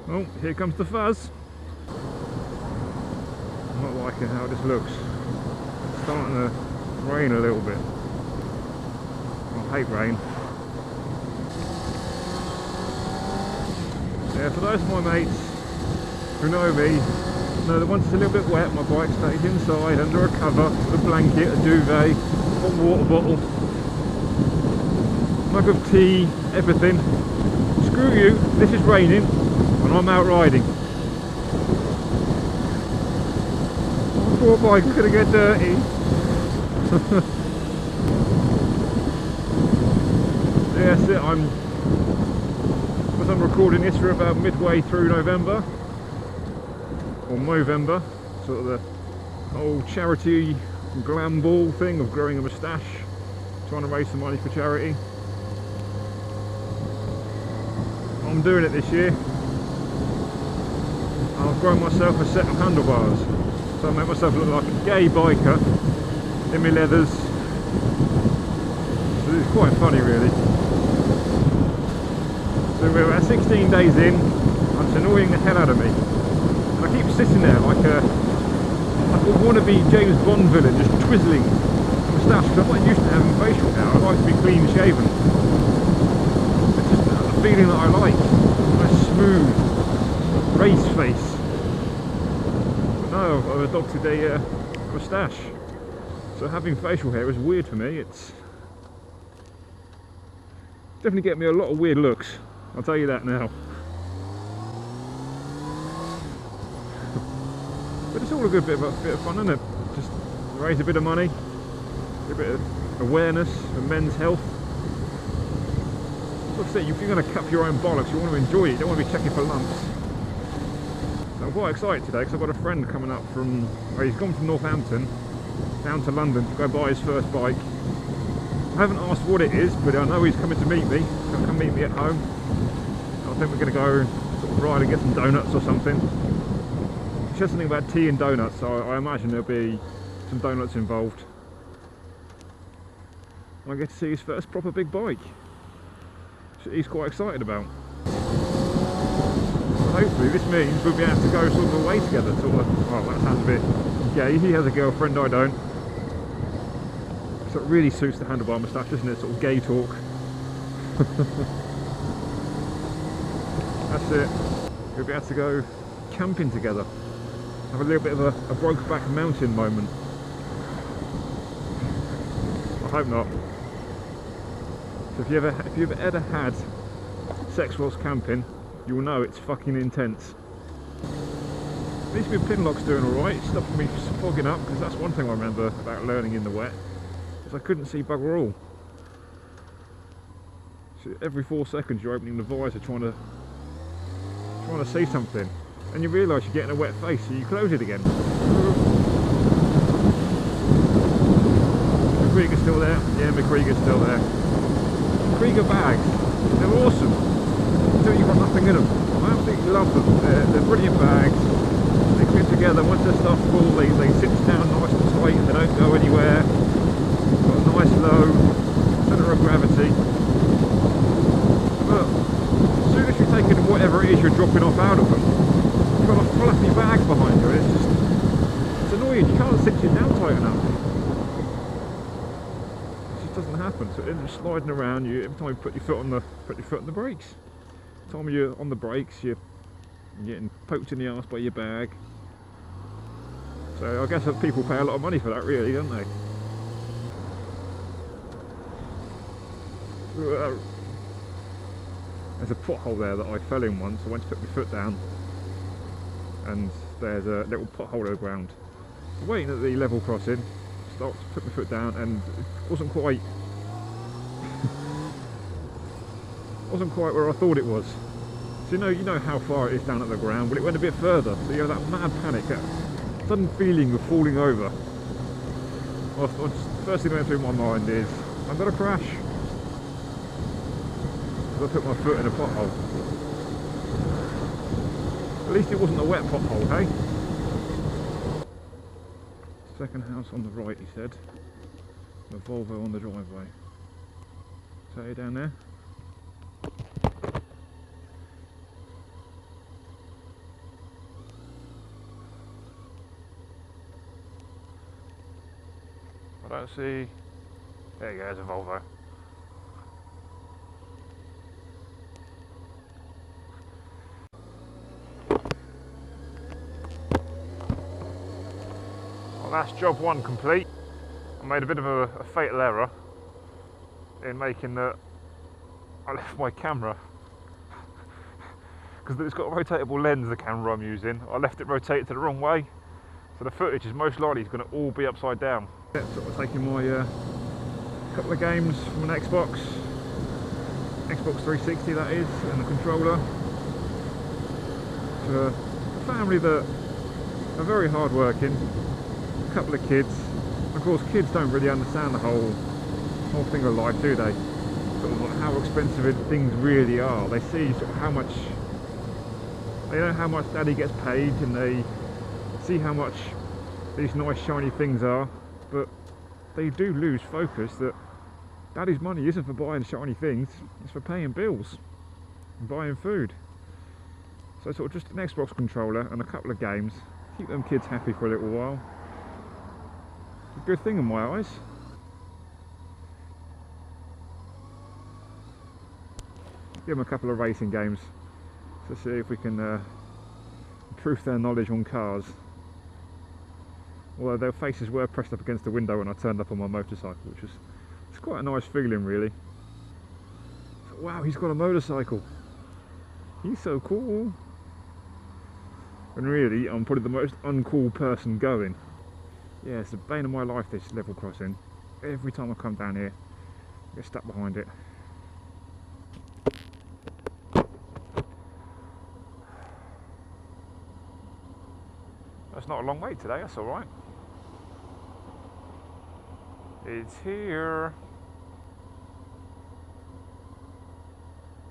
Oh, here comes the fuzz. I'm not liking how this looks. It's starting to rain a little bit. I hate rain. Yeah, for those of my mates who know me, know that once it's a little bit wet, my bike stays inside under a cover, with a blanket, a duvet, hot water bottle, mug of tea, everything. Screw you, this is raining and I'm out riding. My poor bike's gonna get dirty. Yeah, that's it. I'm recording this for about midway through November or Movember, sort of the whole charity glam ball thing of growing a moustache, trying to raise some money for charity. I'm doing it this year. I've grown myself a set of handlebars, so I make myself look like a gay biker in my leathers. So it's quite funny, really. So we're about 16 days in, and it's annoying the hell out of me. And I keep sitting there like a wannabe James Bond villain, just twizzling the moustache, because I'm not used to having facial hair. I like to be clean shaven. It's just the feeling that I like. A smooth, race face. But no, I've adopted a moustache. So having facial hair is weird for me. It's definitely getting me a lot of weird looks. I'll tell you that now. But it's all a good bit of fun, isn't it? Just raise a bit of money, a bit of awareness for men's health. Like I said, if you're going to cup your own bollocks, you want to enjoy it, you don't want to be checking for lumps. So I'm quite excited today because I've got a friend coming up from, well, he's gone from Northampton down to London to go buy his first bike. I haven't asked what it is, but I know he's coming to meet me. He's going to come meet me at home. I think we're going to go sort of ride and get some donuts or something. He said something about tea and donuts, so I imagine there'll be some donuts involved. And I get to see his first proper big bike, which he's quite excited about. So hopefully this means we'll be able to go sort of away together. Sort of, well, that sounds a bit gay. He has a girlfriend, I don't. So it really suits the handlebar moustache, doesn't it? Sort of gay talk. That's it. We'll be able to go camping together. Have a little bit of a Brokeback Mountain moment. I hope not. So if you've ever had sex whilst camping, you'll know it's fucking intense. At least my pin lock's doing alright. It's stopping me fogging up, because that's one thing I remember about learning in the wet. I couldn't see bugger all. So every 4 seconds you're opening the visor trying to see something, and you realise you're getting a wet face, so you close it again. McKrieger's still there? Yeah, McKrieger's still there. Krieger bags, they're awesome until you've got nothing in them. I absolutely love them. They're brilliant bags. They clip together. Once they're stuffed full, they sit down nice and tight and they don't go anywhere. Got a nice low centre of gravity. But as soon as you're taking whatever it is you're dropping off out of them, you've got a fluffy bag behind you. It's annoying. You can't cinch it down tight enough. It just doesn't happen. So it's just sliding around. Every time you put your foot on the brakes. Every time you're on the brakes, you're getting poked in the arse by your bag. So I guess that people pay a lot of money for that, really, don't they? There's a pothole there that I fell in once. I went to put my foot down and there's a little pothole in the ground. I'm waiting at the level crossing, stopped, put my foot down, and it wasn't quite where I thought it was. So you know how far it is down at the ground, but it went a bit further, so you have that mad panic, that sudden feeling of falling over. First thing that went through my mind is, I'm going to crash. I put my foot in a pothole. At least it wasn't a wet pothole, hey? Second house on the right, he said. The Volvo on the driveway. So you down there? Let's see. There you go, there's a Volvo. Well, that's job one complete. I made a bit of a fatal error in making that I left my camera, because it's got a rotatable lens, the camera I'm using. I left it rotated to the wrong way, so the footage is most likely going to all be upside down. Sort of taking my couple of games from an Xbox 360 that is, and the controller, to a family that are very hard working, a couple of kids. Of course, kids don't really understand the whole thing of life, do they? Sort of like how expensive things really are. They see sort of how much, they know how much daddy gets paid, and they see how much these nice shiny things are, but they do lose focus that daddy's money isn't for buying shiny things, it's for paying bills and buying food. So sort of just an Xbox controller and a couple of games, keep them kids happy for a little while. It's a good thing in my eyes. Give them a couple of racing games to see if we can improve their knowledge on cars. Although their faces were pressed up against the window when I turned up on my motorcycle, which was, it's quite a nice feeling really. So, wow, he's got a motorcycle. He's so cool. And really, I'm probably the most uncool person going. Yeah, it's the bane of my life, this level crossing. Every time I come down here, I get stuck behind it. That's not a long wait today, that's alright. It's here.